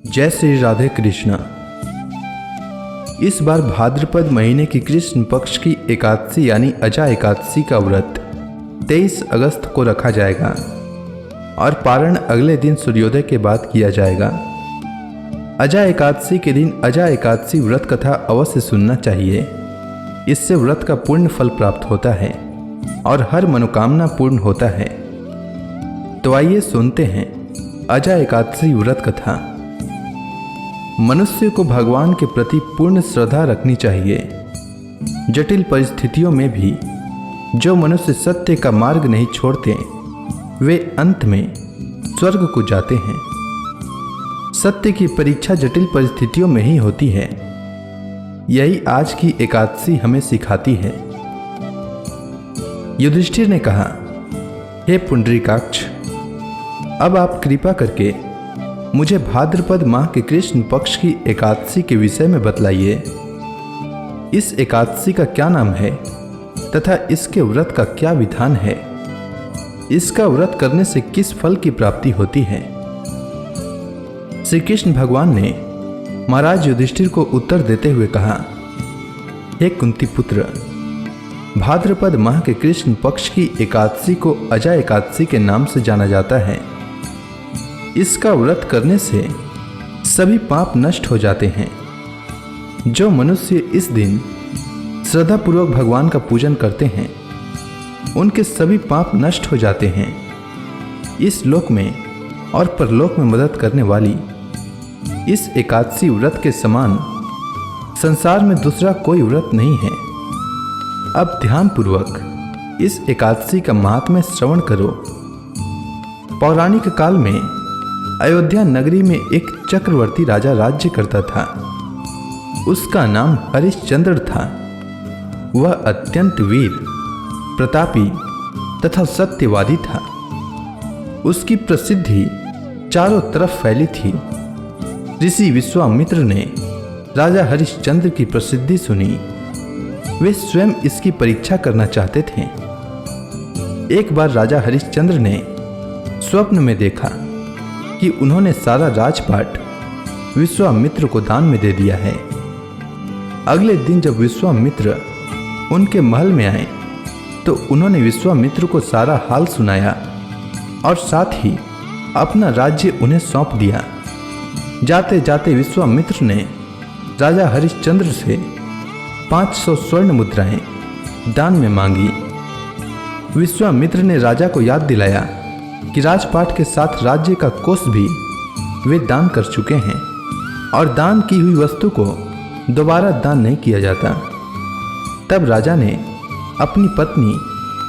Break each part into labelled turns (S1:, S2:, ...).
S1: जय श्री राधे कृष्ण। इस बार भाद्रपद महीने की कृष्ण पक्ष की एकादशी यानी अजा एकादशी का व्रत 23 अगस्त को रखा जाएगा और पारण अगले दिन सूर्योदय के बाद किया जाएगा। अजा एकादशी के दिन अजा एकादशी व्रत कथा अवश्य सुनना चाहिए। इससे व्रत का पूर्ण फल प्राप्त होता है और हर मनोकामना पूर्ण होता है। तो आइए सुनते हैं अजा एकादशी व्रत कथा। मनुष्य को भगवान के प्रति पूर्ण श्रद्धा रखनी चाहिए। जटिल परिस्थितियों में भी जो मनुष्य सत्य का मार्ग नहीं छोड़ते वे अंत में स्वर्ग को जाते हैं। सत्य की परीक्षा जटिल परिस्थितियों में ही होती है। यही आज की एकादशी हमें सिखाती है। युधिष्ठिर ने कहा, हे पुंडरीकाक्ष, अब आप कृपा करके मुझे भाद्रपद माह के कृष्ण पक्ष की एकादशी के विषय में बतलाइए। इस एकादशी का क्या नाम है तथा इसके व्रत का क्या विधान है? इसका व्रत करने से किस फल की प्राप्ति होती है? श्री कृष्ण भगवान ने महाराज युधिष्ठिर को उत्तर देते हुए कहा, हे कुंती पुत्र, भाद्रपद माह के कृष्ण पक्ष की एकादशी को अजा एकादशी के नाम से जाना जाता है। इसका व्रत करने से सभी पाप नष्ट हो जाते हैं। जो मनुष्य इस दिन श्रद्धापूर्वक भगवान का पूजन करते हैं उनके सभी पाप नष्ट हो जाते हैं। इस लोक में और परलोक में मदद करने वाली इस एकादशी व्रत के समान संसार में दूसरा कोई व्रत नहीं है। अब ध्यानपूर्वक इस एकादशी का महात्म्य श्रवण करो। पौराणिक काल में अयोध्या नगरी में एक चक्रवर्ती राजा राज्य करता था। उसका नाम हरिश्चंद्र था। वह अत्यंत वीर, प्रतापी तथा सत्यवादी था। उसकी प्रसिद्धि चारों तरफ फैली थी। ऋषि विश्वामित्र ने राजा हरिश्चंद्र की प्रसिद्धि सुनी। वे स्वयं इसकी परीक्षा करना चाहते थे। एक बार राजा हरिश्चंद्र ने स्वप्न में देखा कि उन्होंने सारा राजपाट विश्वामित्र को दान में दे दिया है। अगले दिन जब विश्वामित्र उनके महल में आए तो उन्होंने विश्वामित्र को सारा हाल सुनाया और साथ ही अपना राज्य उन्हें सौंप दिया। जाते जाते विश्वामित्र ने राजा हरिश्चंद्र से 500 स्वर्ण मुद्राएं दान में मांगी। विश्वामित्र ने राजा को याद दिलाया कि राजपाट के साथ राज्य का कोष भी वे दान कर चुके हैं और दान की हुई वस्तु को दोबारा दान नहीं किया जाता। तब राजा ने अपनी पत्नी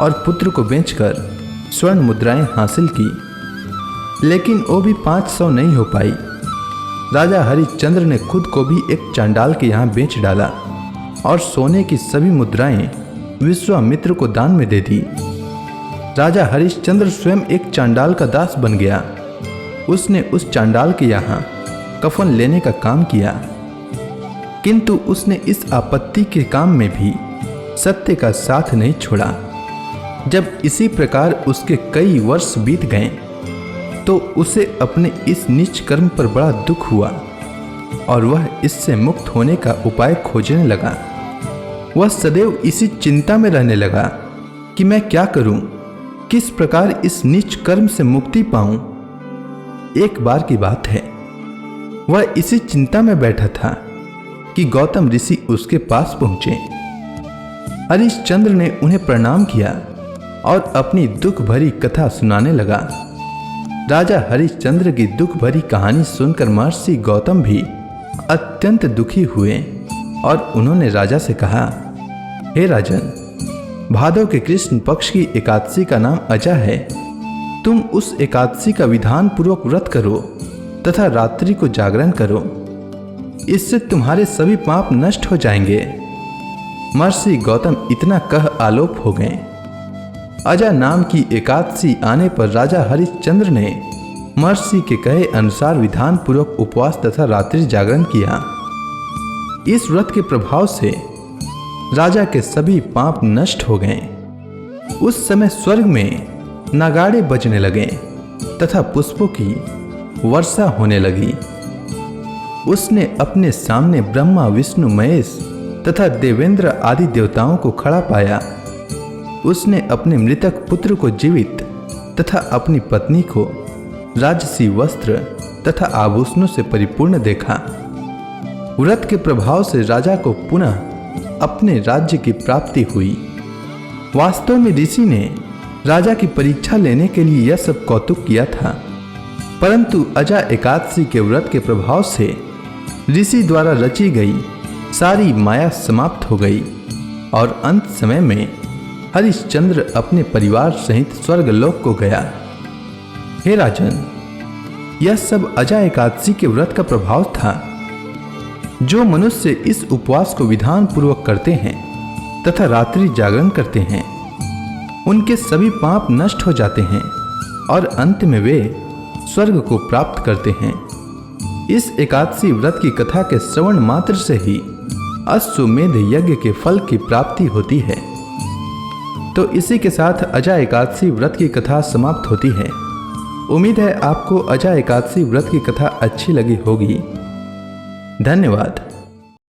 S1: और पुत्र को बेचकर स्वर्ण मुद्राएं हासिल की, लेकिन वो भी 500 नहीं हो पाई। राजा हरिश्चंद्र ने खुद को भी एक चांडाल के यहाँ बेच डाला और सोने की सभी मुद्राएं विश्वामित्र को दान में दे दी। राजा हरिश्चंद्र स्वयं एक चांडाल का दास बन गया। उसने उस चांडाल के यहाँ कफन लेने का काम किया, किंतु उसने इस आपत्ति के काम में भी सत्य का साथ नहीं छोड़ा। जब इसी प्रकार उसके कई वर्ष बीत गए तो उसे अपने इस नीच कर्म पर बड़ा दुख हुआ और वह इससे मुक्त होने का उपाय खोजने लगा। वह सदैव इसी चिंता में रहने लगा कि मैं क्या करूं, किस प्रकार इस नीच कर्म से मुक्ति पाऊं। एक बार की बात है, वह इसी चिंता में बैठा था कि गौतम ऋषि उसके पास पहुंचे। हरिश्चंद्र ने उन्हें प्रणाम किया और अपनी दुख भरी कथा सुनाने लगा। राजा हरिश्चंद्र की दुख भरी कहानी सुनकर महर्षि गौतम भी अत्यंत दुखी हुए और उन्होंने राजा से कहा, हे राजन, भादव के कृष्ण पक्ष की एकादशी का नाम अजा है। तुम उस एकादशी का विधान पूर्वक व्रत करो तथा रात्रि को जागरण करो। इससे तुम्हारे सभी पाप नष्ट हो जाएंगे। महर्षि गौतम इतना कह आलोप हो गए। अजा नाम की एकादशी आने पर राजा हरिश्चंद्र ने महर्षि के कहे अनुसार विधान पूर्वक उपवास तथा रात्रि जागरण किया। इस व्रत के प्रभाव से राजा के सभी पाप नष्ट हो गए। उस समय स्वर्ग में नगाड़े बजने लगे तथा पुष्पों की वर्षा होने लगी। उसने अपने सामने ब्रह्मा, विष्णु, महेश तथा देवेंद्र आदि देवताओं को खड़ा पाया। उसने अपने मृतक पुत्र को जीवित तथा अपनी पत्नी को राजसी वस्त्र तथा आभूषणों से परिपूर्ण देखा। व्रत के प्रभाव से राजा को पुनः अपने राज्य की प्राप्ति हुई। वास्तव में ऋषि ने राजा की परीक्षा लेने के लिए यह सब कौतुक किया था, परंतु अजा एकादशी के व्रत के प्रभाव से ऋषि द्वारा रची गई सारी माया समाप्त हो गई और अंत समय में हरिश्चंद्र अपने परिवार सहित स्वर्गलोक को गया। हे राजन, यह सब अजा एकादशी के व्रत का प्रभाव था। जो मनुष्य इस उपवास को विधान पूर्वक करते हैं तथा रात्रि जागरण करते हैं, उनके सभी पाप नष्ट हो जाते हैं और अंत में वे स्वर्ग को प्राप्त करते हैं। इस एकादशी व्रत की कथा के श्रवण मात्र से ही अश्वमेध यज्ञ के फल की प्राप्ति होती है। तो इसी के साथ अजा एकादशी व्रत की कथा समाप्त होती है। उम्मीद है आपको अजा एकादशी व्रत की कथा अच्छी लगी होगी। धन्यवाद।